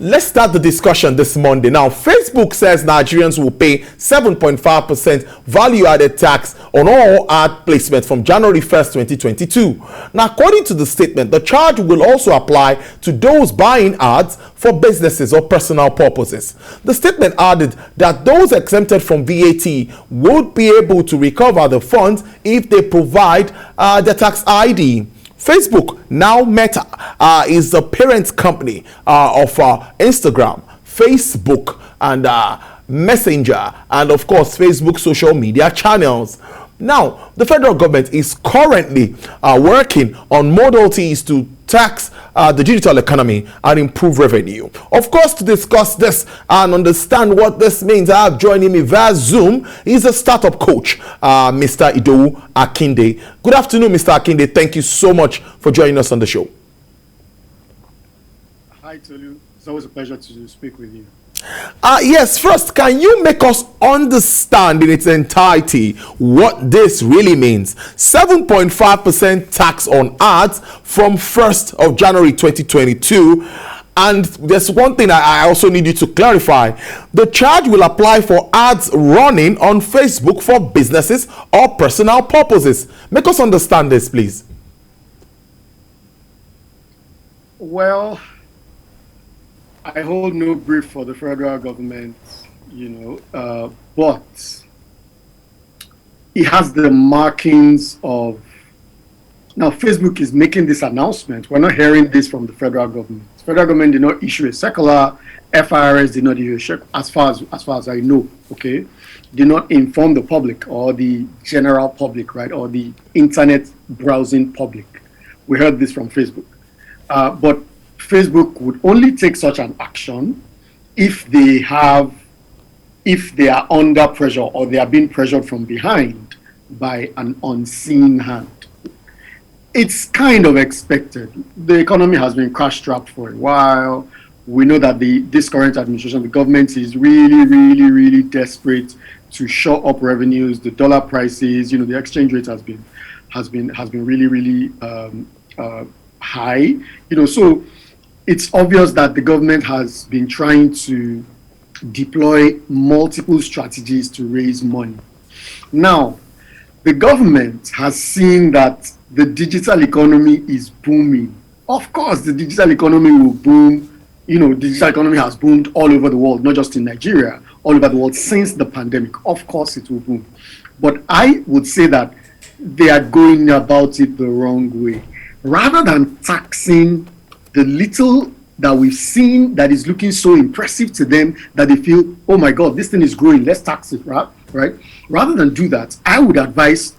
let's start the discussion this Monday. Now, Facebook says Nigerians will pay 7.5% value-added tax on all ad placement from January 1st, 2022. Now, according to the statement, the charge will also apply to those buying ads for businesses or personal purposes. The statement added that those exempted from VAT would be able to recover the funds if they provide the tax ID. Facebook, now Meta, is the parent company of Instagram, Facebook, and Messenger, and of course Facebook social media channels. Now, the federal government is currently working on modalities to tax the digital economy and improve revenue. Of course, to discuss this and understand what this means, I have joining me via Zoom. He's a startup coach, Mr. Idowu Akinde. Good afternoon, Mr. Akinde. Thank you so much for joining us on the show. Hi, Tolu. It's always a pleasure to speak with you. Yes, first, can you make us understand in its entirety what this really means? 7.5% tax on ads from 1st of January 2022. And there's one thing I also need you to clarify. The charge will apply for ads running on Facebook for businesses or personal purposes. Make us understand this, please. Well, I hold no brief for the federal government, but it has the markings of. Now, Facebook is making this announcement. We're not hearing this from the federal government. The federal government did not issue a circular. FIRS did not issue a check, as far as I know. Okay, did not inform the public or the general public, right, or the internet browsing public. We heard this from Facebook, but Facebook would only take such an action if they are under pressure or they are being pressured from behind by an unseen hand. It's kind of expected. The economy has been crash-strapped for a while. We know that this current administration, the government, is really, really, really desperate to shore up revenues. The dollar prices, the exchange rate has been really, really high. So it's obvious that the government has been trying to deploy multiple strategies to raise money. Now, the government has seen that the digital economy is booming. Of course, the digital economy will boom. The digital economy has boomed all over the world, not just in Nigeria, all over the world since the pandemic. Of course, it will boom. But I would say that they are going about it the wrong way. Rather than taxing the little that we've seen that is looking so impressive to them that they feel, oh my God, this thing is growing, let's tax it, right? Rather than do that, I would advise,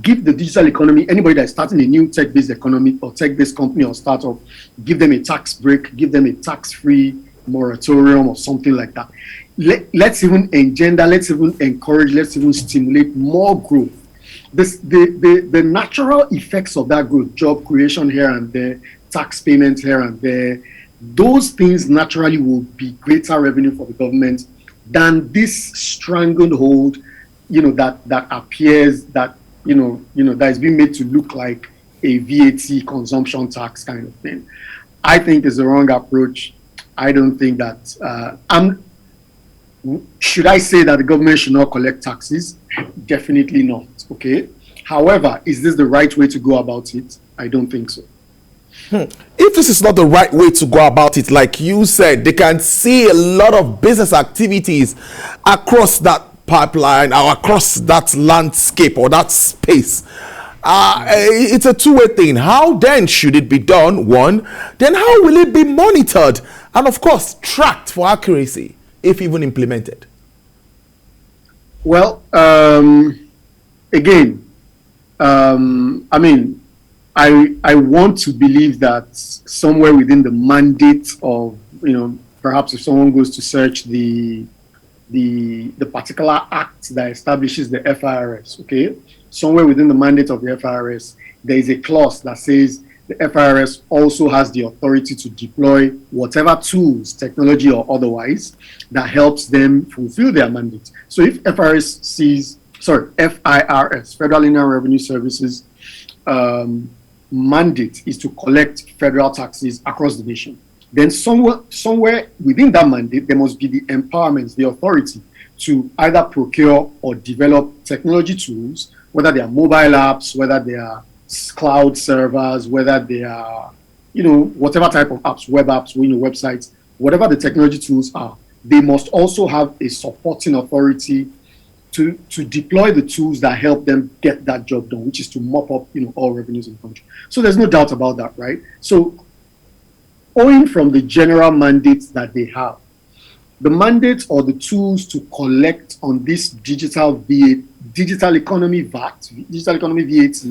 give the digital economy, anybody that's starting a new tech-based economy or tech-based company or startup, give them a tax break, give them a tax-free moratorium or something like that. Let's even engender, let's even encourage, let's even stimulate more growth. The natural effects of that growth, job creation here and there, tax payments here and there, those things naturally will be greater revenue for the government than this stranglehold, that appears that that is being made to look like a VAT consumption tax kind of thing. I think it's the wrong approach. I don't think that should I say that the government should not collect taxes? Definitely not. Okay. However, is this the right way to go about it? I don't think so. If this is not the right way to go about it, like you said, they can see a lot of business activities across that pipeline or across that landscape or that space. It's a two-way thing. How then should it be done? One, then how will it be monitored and of course tracked for accuracy if even implemented? Well, again, I want to believe that somewhere within the mandate of, perhaps if someone goes to search the particular act that establishes the FIRS, okay, somewhere within the mandate of the FIRS, there is a clause that says the FIRS also has the authority to deploy whatever tools, technology or otherwise, that helps them fulfill their mandate. So if FIRS, Federal Inland Revenue Services, mandate is to collect federal taxes across the nation. then somewhere within that mandate, there must be the empowerment, the authority to either procure or develop technology tools, whether they are mobile apps, whether they are cloud servers, whether they are, whatever type of apps, web apps, websites, whatever the technology tools are, they must also have a supporting authority to deploy the tools that help them get that job done, which is to mop up, all revenues in the country. So there's no doubt about that, right? So owing from the general mandates that they have, the mandates or the tools to collect on this digital economy VAT, digital economy VAT,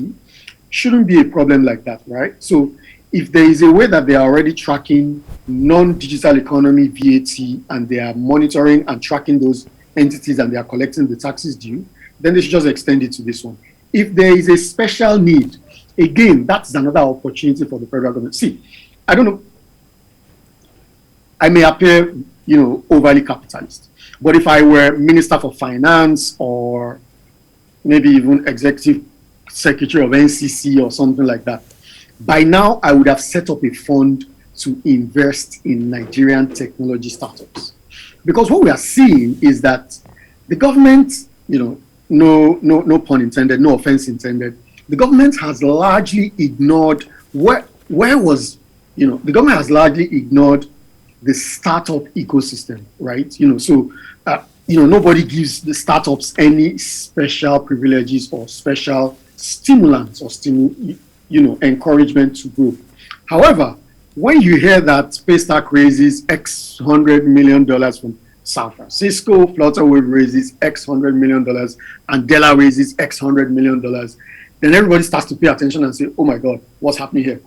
shouldn't be a problem like that, right? So if there is a way that they are already tracking non-digital economy VAT and they are monitoring and tracking those entities and they are collecting the taxes due, then they should just extend it to this one. If there is a special need, again, that's another opportunity for the federal government. See, I don't know, I may appear, overly capitalist, but if I were Minister for Finance or maybe even Executive Secretary of NCC or something like that, by now I would have set up a fund to invest in Nigerian technology startups. Because what we are seeing is that the government, no pun intended, no offense intended, the government has largely ignored the government has largely ignored the startup ecosystem, right? Nobody gives the startups any special privileges or special stimulants or encouragement to grow. However, when you hear that Paystack raises X $100 million from San Francisco, Flutterwave raises X $100 million, and Della raises X $100 million, then everybody starts to pay attention and say, oh my God, what's happening here?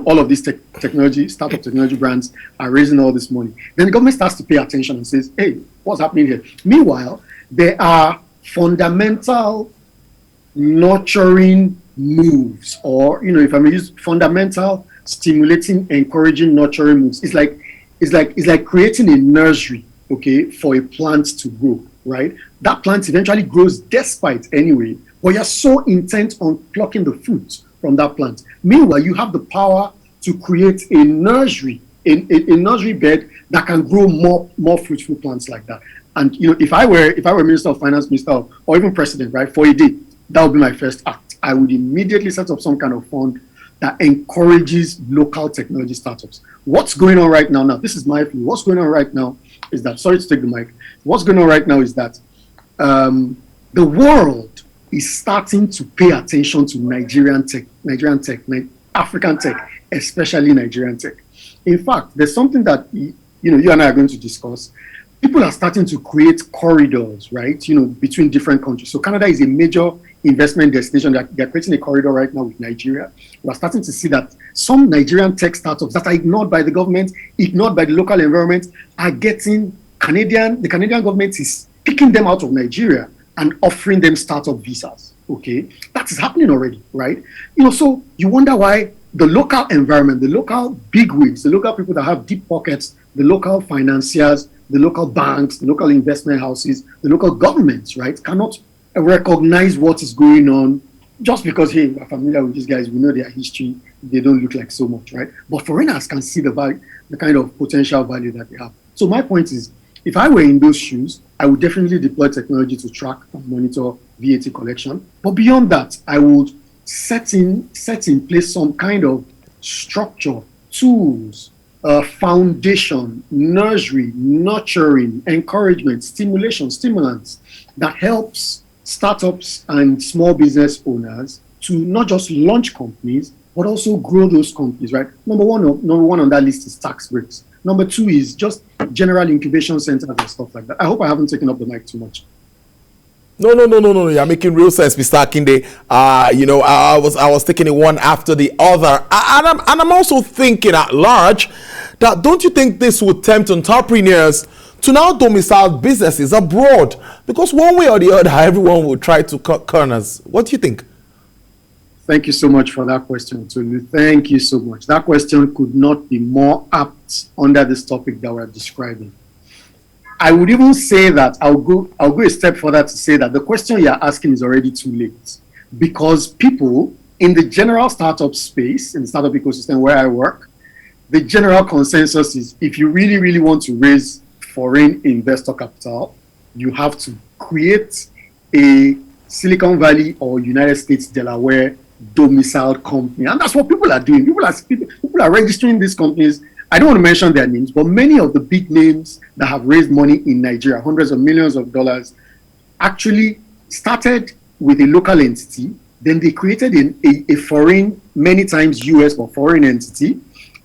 All of these startup technology brands are raising all this money. Then the government starts to pay attention and says, hey, what's happening here? Meanwhile, there are fundamental nurturing moves, or, if I may use fundamental stimulating, encouraging, nurturing moves. It's like creating a nursery, okay, for a plant to grow, right? That plant eventually grows despite anyway, but you're so intent on plucking the fruit from that plant. Meanwhile, you have the power to create a nursery, a nursery bed that can grow more fruitful plants like that. And if I were Minister of Finance, Minister or even President, right, for a day, that would be my first act. I would immediately set up some kind of fund that encourages local technology startups. What's going on right now? Now, this is my view. What's going on right now is that, sorry to take the mic. What's going on right now is that the world is starting to pay attention to Nigerian tech, African tech, especially Nigerian tech. In fact, there's something that you and I are going to discuss. People are starting to create corridors, right? Between different countries. So Canada is a major investment destination. They're creating a corridor right now with Nigeria. We're starting to see that some Nigerian tech startups that are ignored by the government, ignored by the local environment, are getting the Canadian government is picking them out of Nigeria and offering them startup visas. Okay, that is happening already, right? So you wonder why the local environment, the local bigwigs, the local people that have deep pockets, the local financiers, the local banks, the local investment houses, the local governments, right, cannot recognize what is going on just because, hey, we're familiar with these guys, we know their history, they don't look like so much, right? But foreigners can see the value, the kind of potential value that they have. So my point is, if I were in those shoes, I would definitely deploy technology to track and monitor VAT collection. But beyond that, I would set in place some kind of structure, tools, foundation, nursery, nurturing, encouragement, stimulation, stimulants that helps startups and small business owners to not just launch companies, but also grow those companies, right? Number one on that list is tax breaks. Number two is just general incubation centers and stuff like that. I hope I haven't taken up the mic too much. No. You're making real sense, Mr. Akinde. I was taking it one after the other. And I'm also thinking at large that don't you think this would tempt entrepreneurs to now domicile businesses abroad? Because one way or the other, everyone will try to cut corners. What do you think? Thank you so much for that question, Tolu. Thank you so much. That question could not be more apt under this topic that we're describing. I would even say that I'll go a step further to say that the question you're asking is already too late, because people in the general startup space, in the startup ecosystem where I work, the general consensus is if you really, really want to raise foreign investor capital, you have to create a Silicon Valley or United States, Delaware domiciled company. And that's what people are doing. People are registering these companies. I don't want to mention their names, but many of the big names that have raised money in Nigeria, hundreds of millions of dollars, actually started with a local entity. Then they created a foreign, many times US or foreign entity.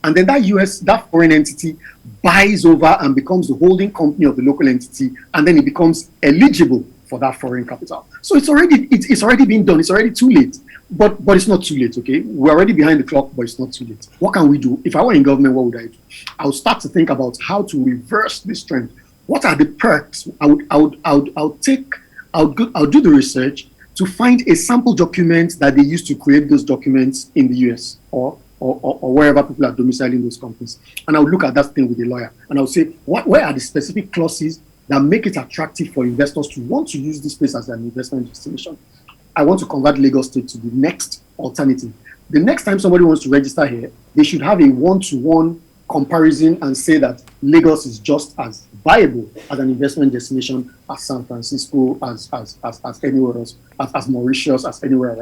And then that foreign entity buys over and becomes the holding company of the local entity. And then it becomes eligible for that foreign capital. So it's already been done. It's already too late. But it's not too late, okay? We're already behind the clock, but it's not too late. What can we do? If I were in government, what would I do? I would start to think about how to reverse this trend. What are the perks? I would do the research to find a sample document that they used to create those documents in the US or wherever people are domiciling those companies. And I would look at that thing with a lawyer. And I would say, where are the specific clauses that make it attractive for investors to want to use this place as an investment destination? I want to convert Lagos State to the next alternative. The next time somebody wants to register here, they should have a one-to-one comparison and say that Lagos is just as viable as an investment destination as San Francisco, as anywhere else, as Mauritius, as anywhere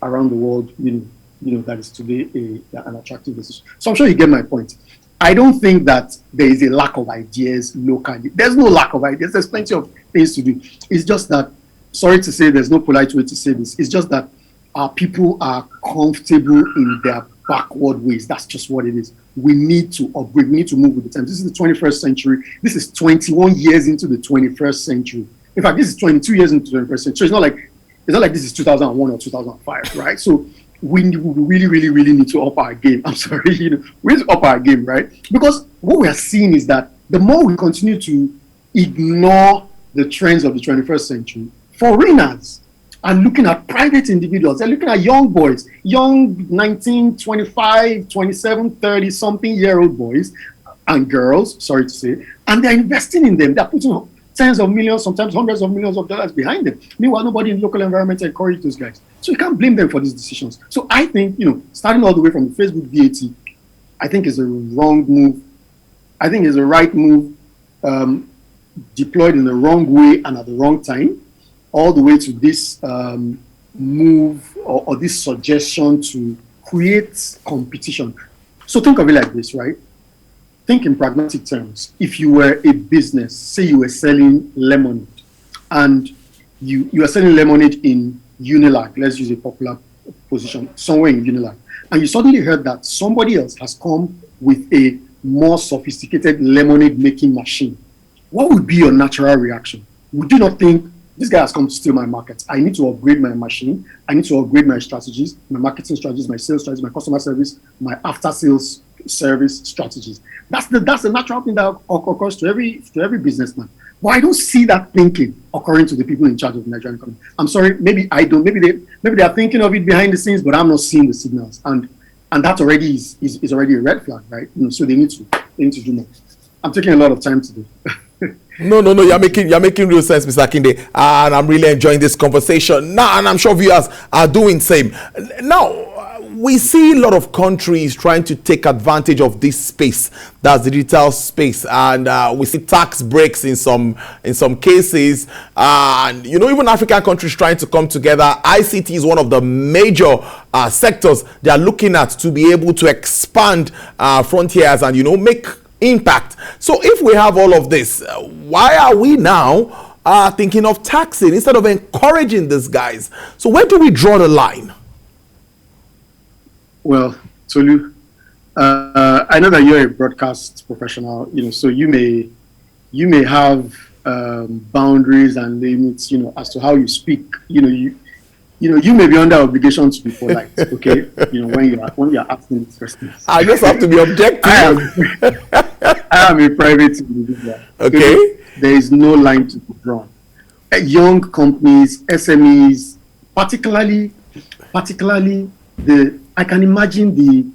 around the world, that is today an attractive decision. So I'm sure you get my point. I don't think that there is a lack of ideas locally. There's no lack of ideas. There's plenty of things to do. It's just that, sorry to say, there's no polite way to say this. It's just that our people are comfortable in their backward ways. That's just what it is. We need to upgrade. We need to move with the times. This is the 21st century. This is 21 years into the 21st century. In fact, this is 22 years into the 21st century. It's not like this is 2001 or 2005, right? So we really, really, really need to up our game. I'm sorry, we need to up our game, right? Because what we are seeing is that the more we continue to ignore the trends of the 21st century, foreigners are looking at private individuals. They're looking at young boys, young 19, 25, 27, 30 something year old boys and girls, sorry to say, and they're investing in them. They're putting tens of millions, sometimes hundreds of millions of dollars behind them. Meanwhile, nobody in the local environment encouraged those guys. So you can't blame them for these decisions. So I think, starting all the way from the Facebook VAT, I think is a wrong move. I think is a right move, deployed in the wrong way and at the wrong time, all the way to this move or this suggestion to create competition. So think of it like this, right? Think in pragmatic terms. If you were a business, say you were selling lemonade, and you are selling lemonade in Unilag, let's use a popular position, somewhere in Unilag, and you suddenly heard that somebody else has come with a more sophisticated lemonade making machine, what would be your natural reaction? Would you not think, this guy has come to steal my market? I need to upgrade my machine. I need to upgrade my strategies, my marketing strategies, my sales strategies, my customer service, my after-sales service strategies. That's the natural thing that occurs to every businessman. But I don't see that thinking occurring to the people in charge of the Nigerian economy. I'm sorry, maybe I don't. Maybe they are thinking of it behind the scenes, but I'm not seeing the signals. And that already is already a red flag, right? So they need to do more. I'm taking a lot of time today. No, you're making real sense, Mr. Akinde, and I'm really enjoying this conversation now, and I'm sure viewers are doing same. Now, we see a lot of countries trying to take advantage of this space, that's the digital space, and we see tax breaks in some cases, and even African countries trying to come together. ICT is one of the major sectors they are looking at to be able to expand frontiers and make impact. So if we have all of this, why are we now thinking of taxing instead of encouraging these guys? So where do we draw the line? Well, Tolu, I know that you're a broadcast professional, so you may have boundaries and limits, as to how you speak. You may be under obligation to be polite, okay? When you're asking these questions. I just have to be objective. I am a private individual. Okay. So there is no line to be drawn. Young companies, SMEs, particularly I can imagine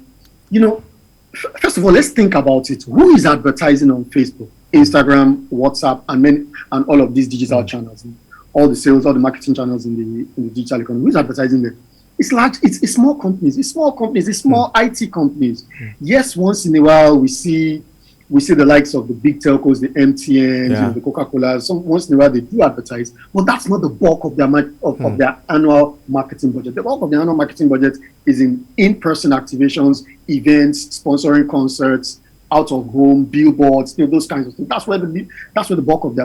first of all, let's think about it. Who is advertising on Facebook, Instagram, WhatsApp, and all of these digital channels? All the sales, all the marketing channels in the digital economy. Who's advertising there? It's large, it's small companies, it's small companies, it's small IT companies. Yes, once in a while we see the likes of the big telcos, the MTNs, you know, the Coca-Cola. Some once in a while they do advertise, but that's not the bulk of of their annual marketing budget. The bulk of the annual marketing budget is in-person activations, events, sponsoring concerts, out of home, billboards, you know, those kinds of things. That's where the bulk of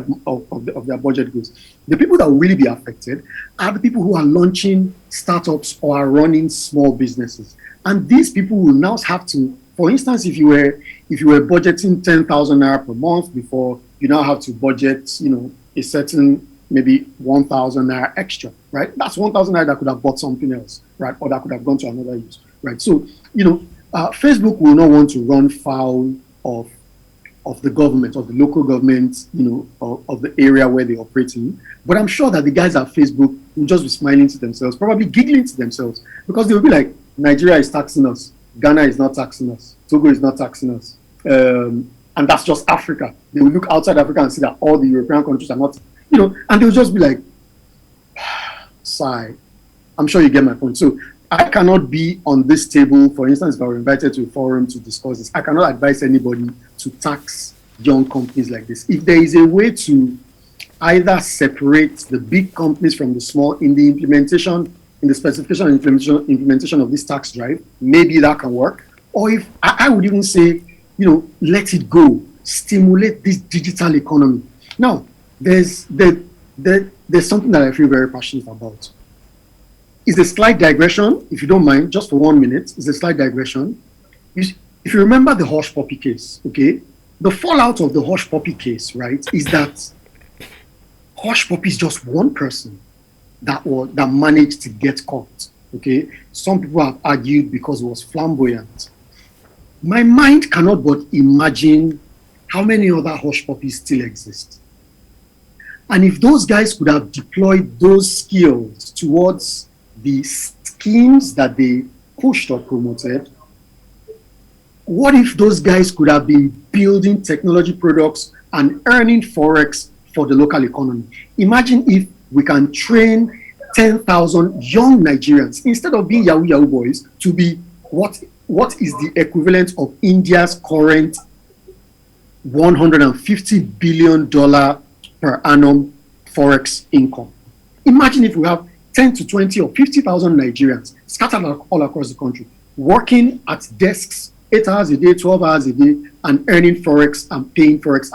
their budget goes. The people that will really be affected are the people who are launching startups or are running small businesses. And these people will now have to, for instance, if you were budgeting 10,000 naira per month before, you now have to budget, you know, a certain maybe 1,000 naira extra, right? That's 1,000 naira that could have bought something else, right? Or that could have gone to another use, right? So, you know, Facebook will not want to run foul of the government, of the local government, you know, of the area where they operate in. But I'm sure that the guys at Facebook will just be smiling to themselves, probably giggling to themselves, because they will be like, Nigeria is taxing us, Ghana is not taxing us, Togo is not taxing us. And that's just Africa. They will look outside Africa and see that all the European countries are not, you know, and they'll just be like, sigh. I'm sure you get my point. So I cannot be on this table, for instance, if I were invited to a forum to discuss this, I cannot advise anybody to tax young companies like this. If there is a way to either separate the big companies from the small in the implementation, in the specification and implementation of this tax drive, maybe that can work. Or if I would even say, you know, let it go, stimulate this digital economy. Now, there's something that I feel very passionate about. It's a slight digression, if you don't mind, just for 1 minute. It's a slight digression. If you remember the Hush Puppy case, okay, the fallout of the Hush Puppy case, right, is that Hush Puppy is just one person that managed to get caught. Okay, some people have argued because it was flamboyant. My mind cannot but imagine how many other Hush Puppies still exist. And if those guys could have deployed those skills towards the schemes that they pushed or promoted, what if those guys could have been building technology products and earning forex for the local economy? Imagine if we can train 10,000 young Nigerians, instead of being Yahoo Yahoo boys, to be what is the equivalent of India's current $150 billion per annum forex income. Imagine if we have 10 to 20 or 50,000 Nigerians scattered all across the country, working at desks 8 hours a day, 12 hours a day, and earning forex and paying forex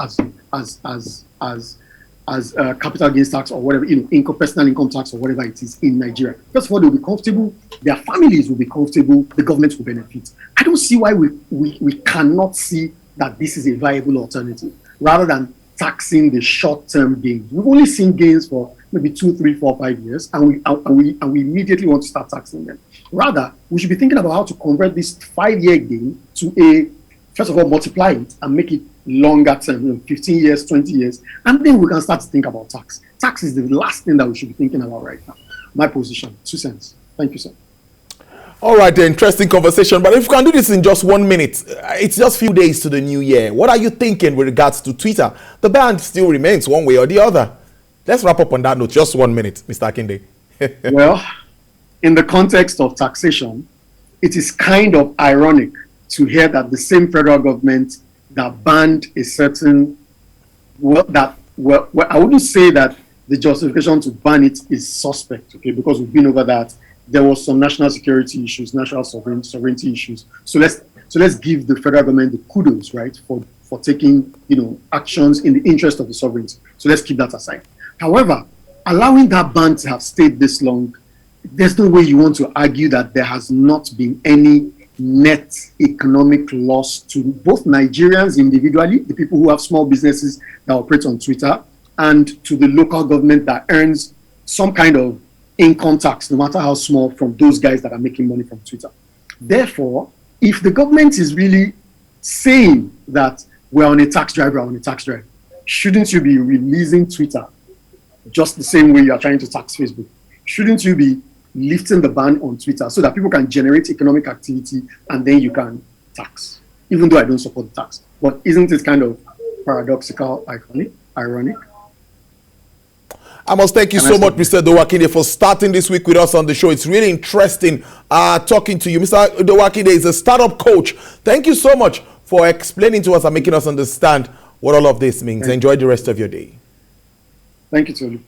as capital gains tax or whatever, you know, personal income tax or whatever it is in Nigeria. First of all, they'll be comfortable, their families will be comfortable, the government will benefit. I don't see why we cannot see that this is a viable alternative, rather than taxing the short-term gains. We've only seen gains for maybe 2, 3, 4, 5 years, and we immediately want to start taxing them. Rather, we should be thinking about how to convert this 5-year gain to first of all, multiply it and make it longer term, you know, 15 years, 20 years, and then we can start to think about tax. Tax is the last thing that we should be thinking about right now. My position, 2 cents. Thank you, sir. All right, the interesting conversation. But if you can do this in just 1 minute, it's just few days to the new year. What are you thinking with regards to Twitter? The ban still remains one way or the other. Let's wrap up on that note. Just 1 minute, Mr. Akinde. Well, in the context of taxation, it is kind of ironic to hear that the same federal government that banned a certain, I wouldn't say that the justification to ban it is suspect, okay, because we've been over that. There was some national security issues, national sovereignty issues. So let's give the federal government the kudos, right, for taking, you know, actions in the interest of the sovereignty. So let's keep that aside. However, allowing that ban to have stayed this long, there's no way you want to argue that there has not been any net economic loss to both Nigerians individually, the people who have small businesses that operate on Twitter, and to the local government that earns some kind of income tax, no matter how small, from those guys that are making money from Twitter. Therefore, if the government is really saying that we're on a tax drive, shouldn't you be releasing Twitter just the same way you are trying to tax Facebook? Shouldn't you be lifting the ban on Twitter so that people can generate economic activity and then you can tax? Even though I don't support the tax. But isn't it kind of paradoxical, ironic? I must thank you so much, Mr. Dowakinde, for starting this week with us on the show. It's really interesting talking to you. Mr. Dowakinde is a startup coach. Thank you so much for explaining to us and making us understand what all of this means. Enjoy the rest of your day. Thank you, Tolu.